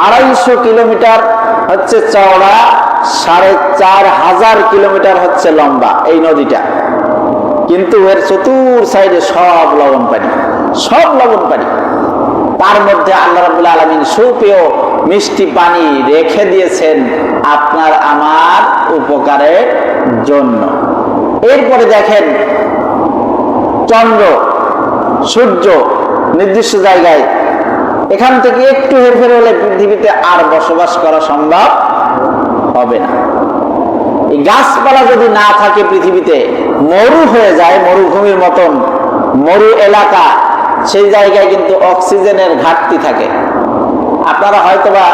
250 kilometre হচ্ছে চওড়া, 4500 kilometre হচ্ছে লম্বা এই নদীটা। কিন্তু এর চতুর সাইডে সব লবণ পানি, সব লবণ পানি। তার মধ্যে আল্লাহ রাব্বুল আলামিন সুপেয় মিষ্টি পানি রেখে দিয়েছেন আপনার আমার উপকারের জন্য। এরপরে দেখেন চন্দ্র সূর্য নির্দিষ্ট জায়গায়, এখান থেকে একটু হেরফের হলে পৃথিবীতে আর বসবাস করা সম্ভব হবে না। এই গাছপালা যদি না থাকে পৃথিবীতে, মরু হয়ে যায়, মরুভূমির মতন মরু এলাকা, সেই জায়গায় কিন্তু অক্সিজেনের ঘাটতি থাকে। আপনারা হয়তোবা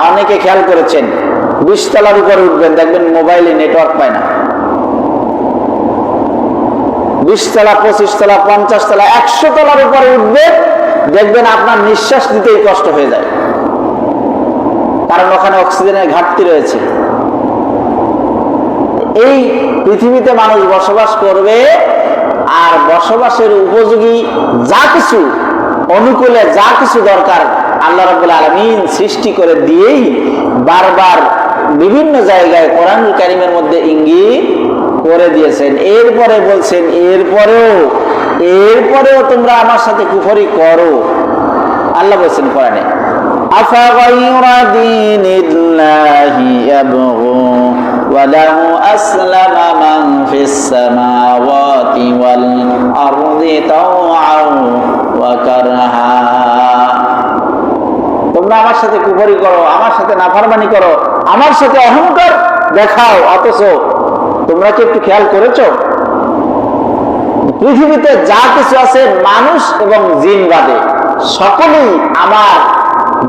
অনেকে খেয়াল করেছেন, 20 তলার উপরে উঠবেন, দেখবেন মোবাইলে নেটওয়ার্ক পায় না। 20 তলা, 25 তলা, 50 তলা, 100 তলার উপরে উঠবে, দেখবেন আপনার নিঃশ্বাস নিতেই কষ্ট হয়ে যায়, কারণ ওখানে অক্সিজেনের ঘাটতি রয়েছে। এই পৃথিবীতে মানুষ বসবাস করবে, আর বসবাসের উপযোগী যা কিছু, অনুকূলে যা কিছু দরকার আল্লাহ রাব্বুল আলামিন সৃষ্টি করে দিয়েই বারবার বিভিন্ন জায়গায় কোরআনুল কারীমের মধ্যে ইঙ্গিত করে দিয়েছেন। এরপরে বলছেন এরপরেও তোমরা আমার সাথে কুফরি করো। আল্লাহ বলছেন কোরআনে, আফা গায়রা দীনিল্লাহি ইয়াবগুন ওয়া লাহু আসলামা মান ফিস সামাওয়াতি ওয়াল আরদি তাওআন ওয়া কারহা। তোমরা আমার সাথে কুফরি করো, আমার সাথে নাফরমানি করো, আমার সাথে অহংকার দেখাও, অথচ তোমরা কি একটু খেয়াল করেছো পৃথিবীতে যা কিছু আছে মানুষ এবং জিন বাদে সকলেই আমার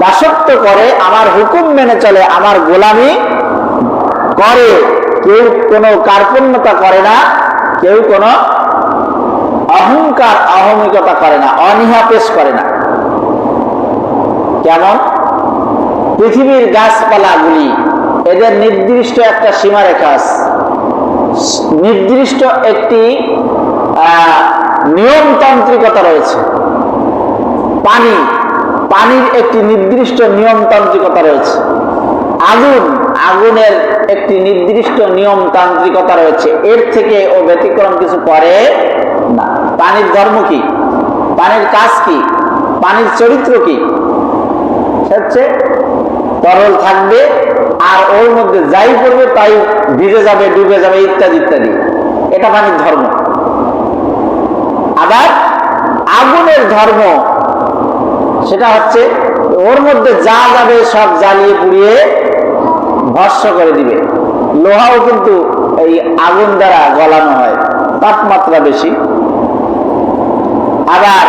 দাসত্ব করে, আমার হুকুম মেনে চলে, আমার গোলামি করে, কেউ কোনো কার্পণ্যতা করে না, কেউ কোনো অহংকার অহমিকতা করে না, অনীহা পেশ করে না। কেমন? পৃথিবীর গাছপালাগুলি এদের নির্দিষ্ট একটা সীমারেখা আছে, নির্দিষ্ট একটি নিয়মতান্ত্রিকতা রয়েছে। পানির একটি নির্দিষ্ট নিয়মতান্ত্রিকতা রয়েছে। আগুনের একটি নির্দিষ্ট নিয়মতান্ত্রিকতা রয়েছে, এর থেকে ও ব্যতিক্রম কিছু করে না। পানির ধর্ম কি? পানির কাজ কি? পানির চরিত্র কি? হচ্ছে তরল থাকবে, আর ওর মধ্যে যাই পড়বে তাই ভিজে যাবে, ডুবে যাবে, ইত্যাদি ইত্যাদি। এটা পানির ধর্ম। আবার আগুনের ধর্ম সেটা হচ্ছে ওর মধ্যে যা যাবে সব জ্বালিয়ে পুড়িয়ে ভস্ম করে দিবে। লোহাও কিন্তু এই আগুন দ্বারা গলানো হয়, তাপমাত্রা বেশি। আবার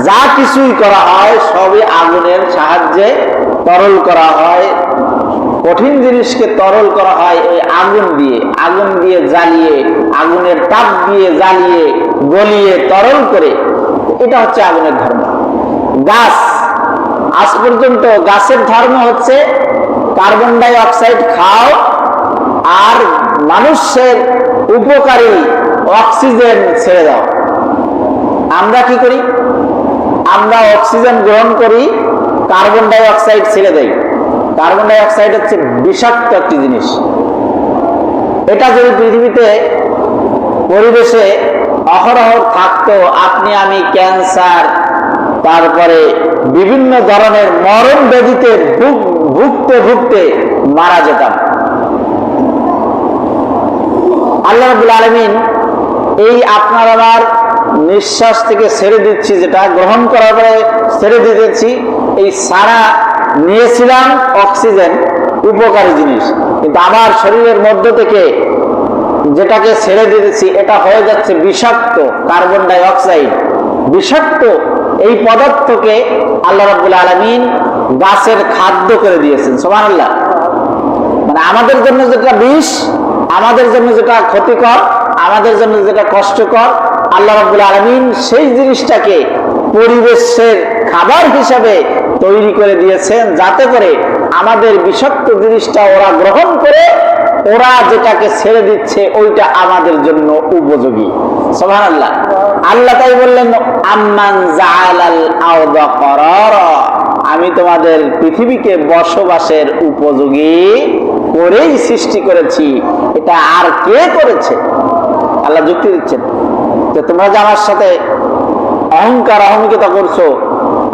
যা কিছুই করা হয় সবই আগুনের সাহায্যে তরল করা হয়। কঠিন জিনিসকে তরল করা হয় এই আগুন দিয়ে জ্বালিয়ে, আগুনের তাপ দিয়ে জ্বালিয়ে গলিয়ে তরল করে। এটা হচ্ছে আগুনের ধর্ম। গাছ, আজ পর্যন্ত গাছের ধর্ম হচ্ছে কার্বন ডাই অক্সাইড খাও আর মানুষের উপকারী অক্সিজেন ছেড়ে দাও। আমরা কি করি? আমরা অক্সিজেন গ্রহণ করি, কার্বন ডাই অক্সাইড ছেড়ে দেই। কার্বন ডাই অক্সাইড হচ্ছে বিষাক্ত একটি জিনিস। এটা যদি পৃথিবীতে পরিবেশে অহরহ থাকতো, আপনি আমি ক্যান্সার, তারপরে বিভিন্ন ধরনের মরণ ব্যাধিতে ভুগতে মারা যেতাম। আল্লাহ রাব্বুল আলামিন এই আপনার আমার নিঃশ্বাস থেকে ছেড়ে দিচ্ছি, যেটা গ্রহণ করার পরে ছেড়ে দিতেছি, এই সারা নিয়েছিলাম অক্সিজেন, উপকারী জিনিস, কিন্তু আমার শরীরের মধ্য থেকে যেটাকে ছেড়ে দিতেছি এটা হয়ে যাচ্ছে বিষাক্ত কার্বন ডাই অক্সাইড। বিষাক্ত এই পদার্থকে আল্লাহ রাব্বুল আলামিন গাছের খাদ্য করে দিয়েছেন। সুবহানাল্লাহ। মানে আমাদের জন্য যেটা বিষ, আমাদের জন্য যেটা ক্ষতিকর, আমাদের জন্য যেটা কষ্টকর, আল্লাহ রাব্বুল আলামিন সেই জিনিসটাকে পরিবেশের খাবার হিসাবে তৈরি করে দিয়েছেন, যাতে করে আমাদের বিষাক্ত জিনিসটা ওরা গ্রহণ করে, ওরা যেটাকে ছেড়ে দিচ্ছে ওইটা আমাদের জন্য উপযোগী। সুবহানাল্লাহ। আল্লাহ তাই বললেন, আম্মান জাআলাল আরদা করারা, আমি তোমাদের পৃথিবীকে বসবাসের উপযোগী করেই সৃষ্টি করেছি, এটা আর কে করেছে? আল্লাহ যুক্তি দিচ্ছেন যে তোমরা যে আমার সাথে অহংকার অহমিকতা করছো,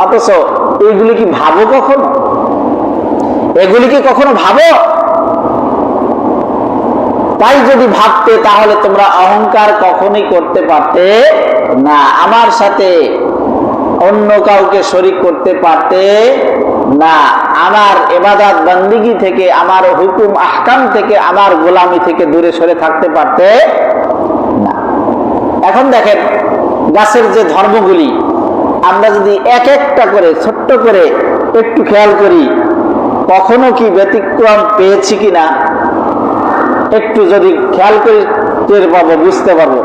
অথচ এইগুলি কি ভাবো কখনো? এগুলি কি কখনো ভাবো? তাই যদি ভাবতে তাহলে তোমরা অহংকার কখনোই করতে পারতে না, আমার সাথে অন্য কাউকে শরীক করতে পারতে না, আমার ইবাদত বন্দেগী থেকে, আমার হুকুম আহকাম থেকে, আমার গোলামি থেকে দূরে সরে থাকতে পারতে না। এখন দেখেন গাছের যে ধর্মগুলি আমরা যদি এক একটা করে ছোট্ট করে একটু খেয়াল করি, কখনো কি ব্যতিক্রম পেয়েছি কিনা একটু যদি খেয়াল করে টের পাবো, বুঝতে পারবো।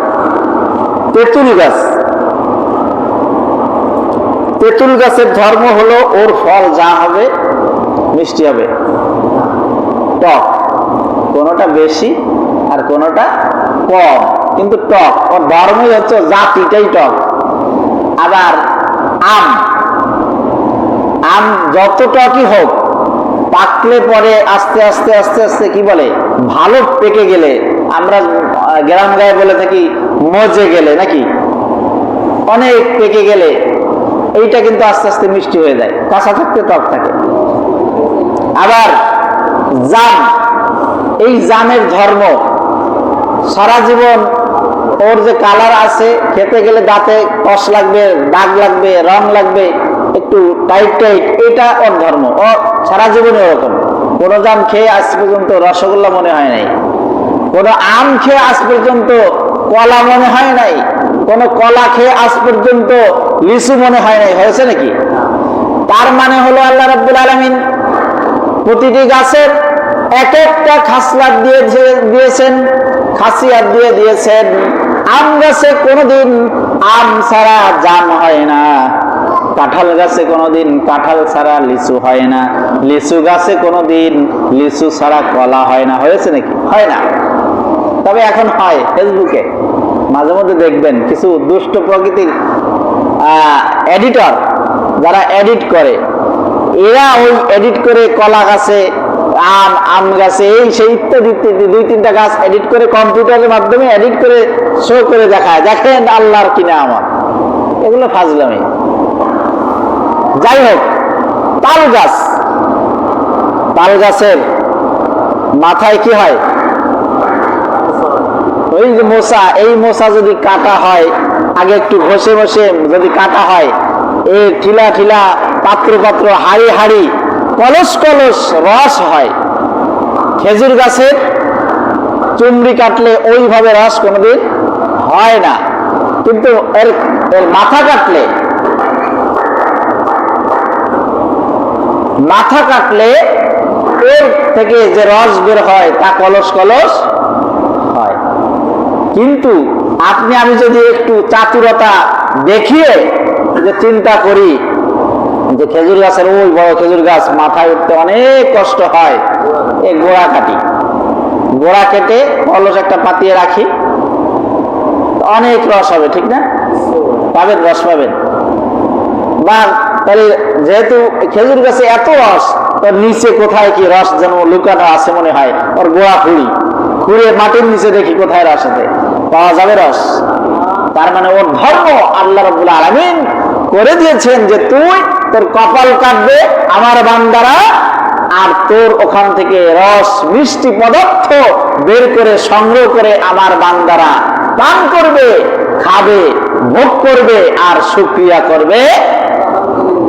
তেঁতুল গাছ, তেঁতুল গাছের ধর্ম হলো ওর ফল যা হবে মিষ্টি হবে, টক, কোনোটা বেশি আর কোনোটা কম, কিন্তু টক। ওর ধর্মই হচ্ছে জাতিটাই টক। আবার আম, আম যত টকই হোক, পাকলে পরে আস্তে আস্তে আস্তে আস্তে কি বলে, ভালো পেকে গেলে, আমরা গ্রাম গায়ে বলে থাকি মজে গেলে, নাকি অনেক পেকে গেলে এইটা কিন্তু আস্তে আস্তে মিষ্টি হয়ে যায়, কাঁচা থাকতে টক থাকে। আবার জাম, এই জামের ধর্ম সারা জীবন ওর যে কালার আছে, খেতে গেলে দাঁতে কষ লাগবে, দাগ লাগবে, রং লাগবে, একটু টাইট টাইট, এটা ওর ধর্ম। ও সারা জীবনে ওরকম। কোন জাম খেয়ে আজ পর্যন্ত রসগোল্লা মনে হয় নাই, কোন আম খেয়ে আজ পর্যন্ত কলা মনে হয় নাই, কোন কলা খেয়ে আজ পর্যন্ত লিচু মনে হয় নাই। হয়েছে নাকি? তার মানে হলো আল্লাহ রাব্বুল আলামিন প্রতিটি গাছের এক একটা খাসলাত দিয়ে দিয়েছেন, খাসিয়াত দিয়ে দিয়েছেন। আম গাছে কোনোদিন আম ছাড়া জাম হয় না, কাঁঠাল গাছে কোনোদিন কাঁঠাল ছাড়া লিচু হয় না, লিচু গাছে কোনোদিন লিচু ছাড়া কলা হয় না। হয়েছে নাকি? হয় না। তবে এখন হয়, ফেসবুকে মাঝে মধ্যে দেখবেন কিছু দুষ্ট প্রকৃতির এডিটর যারা এডিট করে, এরা ওই এডিট করে কলা গাছে, আম গাছে, এই সেই ইত্যাদি ইত্যাদি দুই তিনটা গাছ এডিট করে কম্পিউটারের মাধ্যমে এডিট করে শো করে দেখায়, দেখেন আল্লাহর কিনা আমার। এগুলো ফাজলামি। যাই হোক, তাল গাছ, তাল গাছের মাথায় কি হয়, ওই যে মোচা, এই মোচা যদি কাটা হয়, আগে একটু ঘষে ঘষে যদি কাটা হয়, এই ঠিলা ঠিলা, পাত্র পাত্র, হাড়ি হাড়ি, কলস কলস রস হয়। খেজুর গাছের চুমড়ি কাটলে ওইভাবে রস কোনোদিন হয় না, কিন্তু এর মাথা কাটলে, মাথা কাটলে এর থেকে যে রস বের হয় তা কলস কলস হয়। কিন্তু আপনি আমি যদি একটু চাতুরতা দেখিয়ে যে চিন্তা করি যে খেজুর গাছের ওই বড় খেজুর গাছ, মাথায় উঠতে অনেক কষ্ট হয়, এই গোড়া কাটি, গোড়া কেটে কলস একটা পাতিয়ে রাখি, অনেক রস হবে, ঠিক না? পাবেন, রস পাবেন। বা তাহলে যেহেতু খেজুর গাছে এত রস, তার নিচে কোথায় কি রস যেন লুকানো আছে মনে হয়, ওর গোড়া খুঁড়ি, খুঁড়ে মাটির নিচে দেখি কোথায় রস আছে, পাওয়া যাবে রস। তার মানে ওর ধর্ম আল্লাহ রাব্বুল আলামিন করে দিয়েছেন যে তুই তোর কপাল কাটবে আমার বান্দারা, আর তোর ওখান থেকে রস মিষ্টি পদার্থ বের করে সংগ্রহ করে আমার বান্দারা পান করবে, খাবে, ভোগ করবে আর শুকরিয়া করবে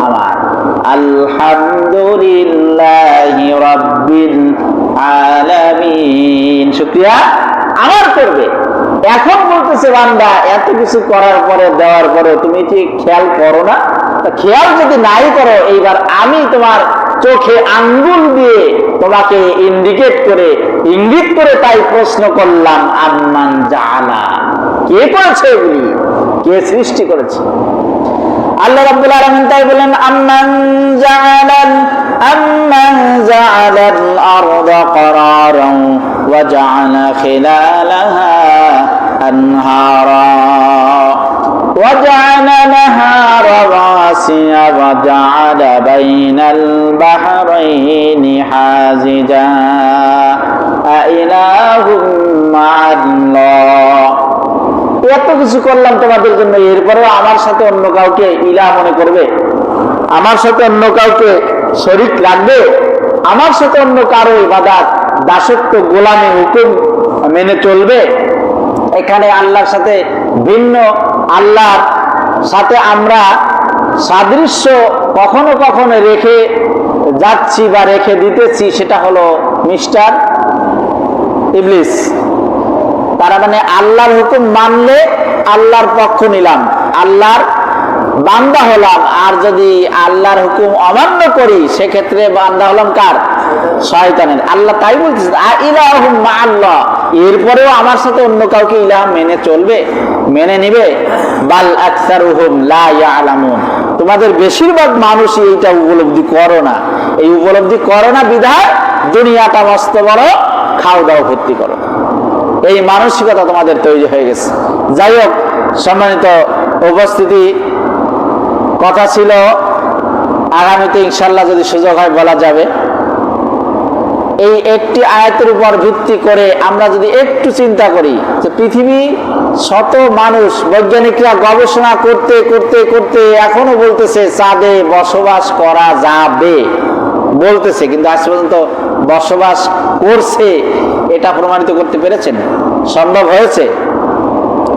আমার। আলহামদুলিল্লাহি রাব্বিল আলামিন, শুকরিয়া আমার করবে। এখন বলতেছে বান্দা, এত কিছু করার পরে, দেওয়ার পরে তুমি ঠিক খেয়াল করো না? খেয়াল যদি নাই করো, এইবার আমি তোমার চোখে আঙ্গুল দিয়ে তোমাকে ইন্ডিকেট করে, ইঙ্গিত করে তাই প্রশ্ন করলাম, আম্মান জাআলা, কে করেছে এগুলি, কে সৃষ্টি করেছে? আল্লাহ রাব্বুল আলামিন তাই বলেন, আম্মান জাআলাল আরদা ক্বারারান ওয়া জাআলা খিলালাহা আনহারা ওয়া জাআলা লাহা রাওয়া রাওয়াসিয়া ওয়া জাআলা বাইনাল বাহরাইনি হাজিজা আইলাহুম মা'আল্লাহ। এত কিছু করলাম তোমাদের জন্য, এরপরেও আমার সাথে অন্য কাউকে ইলাহ মনে করবে? আমার সাথে অন্য কাউকে শরীক রাখবে? আমার সাথে অন্য কারো ইবাদত, দাসত্ব, গোলামি, হুকুম মেনে চলবে? এখানে আল্লাহর সাথে ভিন্ন, আল্লাহর সাথে আমরা সাদৃশ্য কখনো কখনো রেখে যাচ্ছি বা রেখে দিতেছি, সেটা হলো মিস্টার ইবলিস। তার মানে আল্লাহর হুকুম মানলে আল্লাহর পক্ষ নিলাম, আল্লাহর বান্দা হলাম, আর যদি আল্লাহর হুকুম অমান্য করি সেক্ষেত্রে বান্দা হলাম কার? শয়তানের। আল্লাহ তাই বলতেছে ইলাহুম মা'আল্লাহ, এরপরেও আমার সাথে অন্য কাউকে ইলাহ মেনে চলবে, মেনে নিবে? বাল আকসারুহুম লা ইয়ালামুন, তোমাদের বেশিরভাগ মানুষই এইটা উপলব্ধি করো না। এই উপলব্ধি করো না বিধায় দুনিয়াটা মস্ত বড়, খাও দাও ভর্তি করো, এই মানসিকতা তোমাদের তৈরি হয়ে গেছে। যাই হোক, সম্মানিত উপস্থিতি, কথা ছিল আগামীতে ইনশাল্লাহ যদি সুযোগ হয় বলা যাবে। এই একটি আয়াতের উপর ভিত্তি করে আমরা যদি একটু চিন্তা করি যে পৃথিবী শত মানুষ, বৈজ্ঞানিকরা গবেষণা করতে করতে করতে এখনো বলতেছে চাঁদে বসবাস করা যাবে, বলতেছে, কিন্তু আজ পর্যন্ত বসবাস করছে এটা প্রমাণিত করতে পেরেছেন? সম্ভব হয়েছে?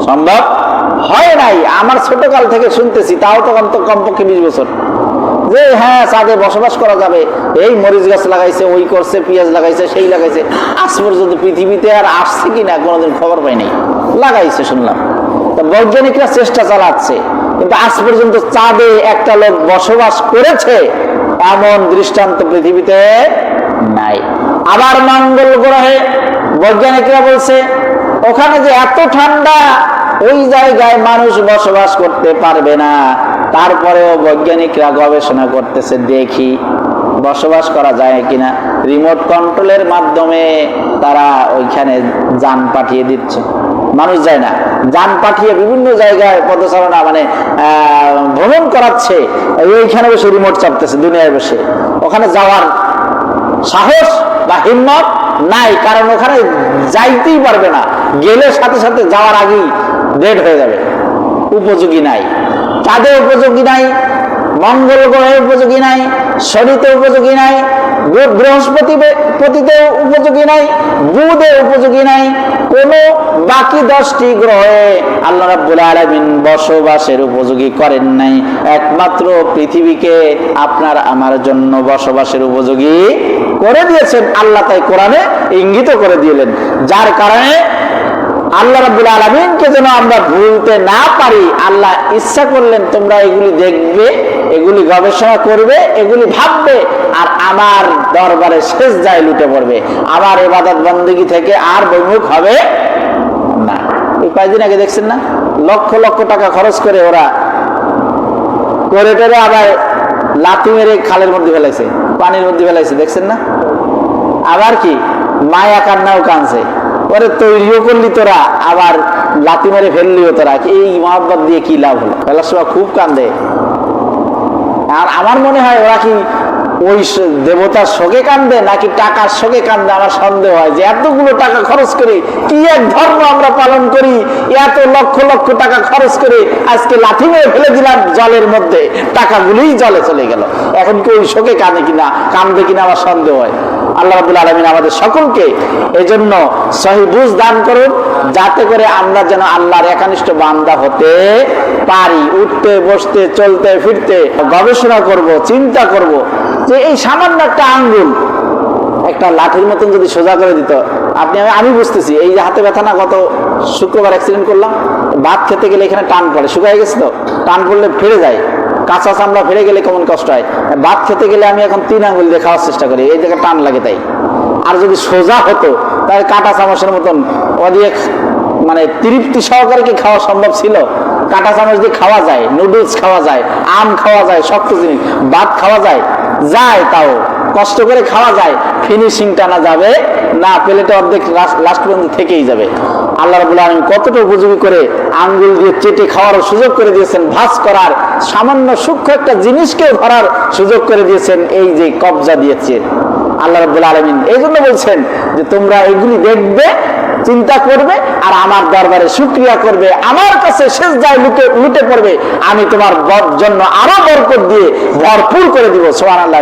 সম্ভব হয় নাই। আমার ছোটকাল থেকে শুনতেছি, তাও তো কমপক্ষে 20 বছর, যে হ্যাঁ চাঁদে বসবাস করা যাবে, এই মরিচ গাছ লাগাইছে, ওই করছে, পেঁয়াজ লাগাইছে, সেই লাগাইছে। আজ পর্যন্ত পৃথিবীতে আর আসছে কিনা কোনোদিন খবর পাই নাই, লাগাইছে শুনলাম। তা বৈজ্ঞানিকরা চেষ্টা চালাচ্ছে, কিন্তু আজ পর্যন্ত চাঁদে একটা লোক বসবাস করেছে এমন দৃষ্টান্ত পৃথিবীতে নাই। আবার মঙ্গল গ্রহে বৈজ্ঞানিকরা বলছে ওখানে যে এত ঠান্ডা, ওই জায়গায় মানুষ বসবাস করতে পারবে না। তারপরেও বৈজ্ঞানিকরা গবেষণা করতেছে, দেখি বসবাস করা যায় কিনা। রিমোট কন্ট্রোলের মাধ্যমে তারা ওইখানে যান পাঠিয়ে দিচ্ছে, মানুষ যায় না, যান পাঠিয়ে বিভিন্ন জায়গায় পদচারণা মানে ভ্রমণ করাচ্ছে, ওইখানে বসে রিমোট চাপতেছে দুনিয়ায় বসে। ওখানে যাওয়ার সাহস বা হিম্মত নাই, কারণ ওখানে যাইতেই পারবে না, গেলে সাথে সাথে যাওয়ার আগেই ডেড হয়ে যাবে। উপযোগী নাই, চাঁদে উপযোগী নাই, মঙ্গল গ্রহে উপযোগী নাই, শনিতে উপযোগী নাই, বৃহস্পতিতে উপযোগী নাই, বুধে উপযোগী নাই, কোন বাকি 10টি গ্রহে আল্লাহ রাব্বুল আলামিন বসবাসের উপযোগী করেন নাই। একমাত্র পৃথিবীকে আপনার আমার জন্য বসবাসের উপযোগী করে দিয়েছেন আল্লাহ, তাই কোরআনে ইঙ্গিত করে দিলেন। যার কারণে আল্লাহ রাব্বুল আলামিনকে যেন আমরা ভুলতে না পারি, আল্লাহ ইচ্ছা করলেন তোমরা এগুলি দেখবে, এগুলি গবেষণা করবে, এগুলি ভাববে, আর আমার দরবারে সেজদায় লুটে পড়বে, আমার ইবাদত বন্দেগী থেকে আর বিমুখ হবে না। এই কয়েকদিন আগে দেখছেন না, লক্ষ লক্ষ টাকা খরচ করে ওরা করে টেরে আবার লাথি মেরে খালের মধ্যে ফেলাইছে, পানির মধ্যে ফেলাইছে, দেখছেন না? আবার কি মায়া কান্নাও কানছে, ওরে তৈরিও করলি তোরা, আবার লাথি মেরে ফেললিও তোরা, এই মহব্বত দিয়ে কি লাভ হলো? ফেলার সময় খুব কান্দে। আর আমার মনে হয় ওরা কি ওই দেবতার শোকে কান্দে নাকি টাকার শোকে কান্দে, আমার সন্দেহ হয় যে এতগুলো টাকা খরচ করি, কি এক ধর্ম আমরা পালন করি, এত লক্ষ লক্ষ টাকা খরচ করে আজকে লাথি মেরে ফেলে দিলাম জলের মধ্যে, টাকাগুলোই জলে চলে গেল। এখন কি ওই শোকে কাঁদে কিনা, কান্দে কিনা আমার সন্দেহ হয়। আল্লাহ রাব্বুল আলামিন আমাদের সকলকে এজন্য সহি বুঝ দান করুন, যাতে করে আমরা যেন আল্লাহর একনিষ্ঠ বান্দা হতে পারি। উঠতে বসতে চলতে ফিরতে গবেষণা করব, চিন্তা করব যে এই সামান্য একটা আঙ্গুল একটা লাঠির মতন যদি সোজা করে দিত, আমি বুঝতেছি এই যে হাতে ব্যথা না, গত শুক্রবার অ্যাক্সিডেন্ট করলাম, ভাত খেতে গেলে এখানে টান পড়ে, শুকায় গেছে তো, টান পড়লে ফেড়ে যায়, কাঁচা চামড়া ফেড়ে গেলে কেমন কষ্ট হয়। ভাত খেতে গেলে আমি এখন 3 আঙ্গুল দিয়ে খাওয়ার চেষ্টা করি, এই জায়গায় টান লাগে তাই। আর যদি সোজা হতো তাহলে কাঁটা চামচের মতন ওদিকে মানে তৃপ্তি সহকারে কি খাওয়া সম্ভব ছিল? কাঁটা চামচ দিয়ে খাওয়া যায়, নুডলস খাওয়া যায়, আম খাওয়া যায়, শক্ত জিনিস, ভাত খাওয়া যায়, তাও কষ্ট করে খাওয়া যায়, ফিনিশিং টানা যাবে না, প্লেটে অর্ধেক লাস্ট পর্যন্ত থেকেই যাবে। আল্লাহ রাব্বুল আলামিন কতটা উপযোগী করে আঙ্গুল দিয়ে চেটে খাওয়ার সুযোগ করে দিয়েছেন, ভাঁজ করার, সামান্য সূক্ষ্ম একটা জিনিসকেও ধরার সুযোগ করে দিয়েছেন, এই যে কবজা দিয়েছে আল্লাহ রাব্বুল আলামিন। এই জন্য বলছেন যে তোমরা এগুলি দেখবে, চিন্তা করবে, আর আমার দরবারে শুকরিয়া করবে, আমার কাছে সিজদায় লুটে পড়বে, আমি তোমার জন্য আরো বরকত দিয়ে ভরপুর করে দিব। সুবহানাল্লাহ।